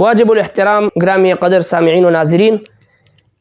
واجب الاحترام گرامی قدر سامعین و ناظرین،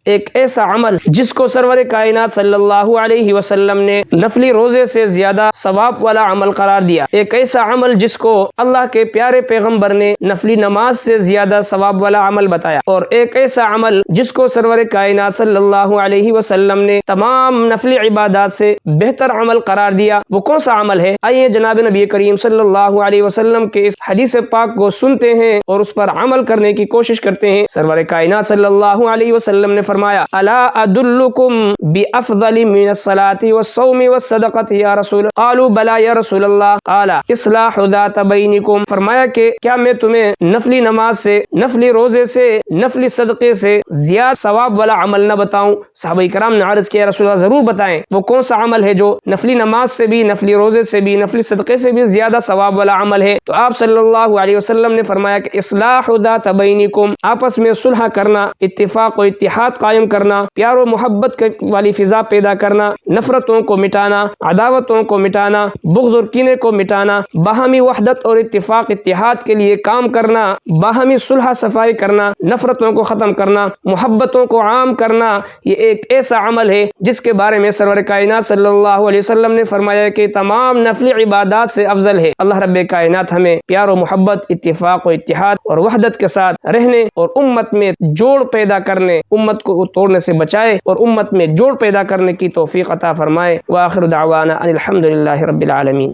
ایک ایسا عمل جس کو سرور کائنات صلی اللہ علیہ وسلم نے نفلی روزے سے زیادہ ثواب والا عمل قرار دیا، ایک ایسا عمل جس کو اللہ کے پیارے پیغمبر نے نفلی نماز سے زیادہ ثواب والا عمل بتایا، اور ایک ایسا عمل جس کو سرور کائنات صلی اللہ علیہ وسلم نے تمام نفلی عبادات سے بہتر عمل قرار دیا، وہ کون سا عمل ہے؟ آئیے جناب نبی کریم صلی اللہ علیہ وسلم کے اس حدیث پاک کو سنتے ہیں اور اس پر عمل کرنے کی کوشش کرتے ہیں۔ سرور کائنات صلی اللہ علیہ وسلم نے فرمایا، الا ادلکم بافضل من الصلاۃ والصوم والصدقۃ یا رسول، قالوا بلا یا رسول اللہ، قال اصلاح ذات بینکم، فرمایا کہ کیا میں تمہیں نفلی نماز سے، نفلی روزے سے، نفلی صدقے سے زیادہ ثواب والا عمل نہ بتاؤں؟ صحابہ کرام نے عرض کیا رسول اللہ ضرور بتائیں، وہ کون سا عمل ہے جو نفلی نماز سے بھی، نفلی روزے سے بھی، نفلی صدقے سے بھی زیادہ ثواب والا عمل ہے؟ تو آپ صلی اللہ علیہ وسلم نے فرمایا کہ اصلاح ذات بینکم، آپس میں صلح کرنا، اتفاق و اتحاد قائم کرنا، پیار و محبت والی فضا پیدا کرنا، نفرتوں کو مٹانا، عداوتوں کو مٹانا، بغض اور کینے کو مٹانا، باہمی وحدت اور اتفاق اتحاد کے لیے کام کرنا، باہمی صلح صفائی کرنا، نفرتوں کو ختم کرنا، محبتوں کو عام کرنا، یہ ایک ایسا عمل ہے جس کے بارے میں سرور کائنات صلی اللہ علیہ وسلم نے فرمایا کہ تمام نفلی عبادات سے افضل ہے۔ اللہ رب کائنات ہمیں پیار و محبت، اتفاق و اتحاد اور وحدت کے ساتھ رہنے اور امت میں جوڑ پیدا کرنے، امت کو توڑنے سے بچائے اور امت میں جوڑ پیدا کرنے کی توفیق عطا فرمائے۔ وآخر دعوانا ان الحمد للہ رب العالمین۔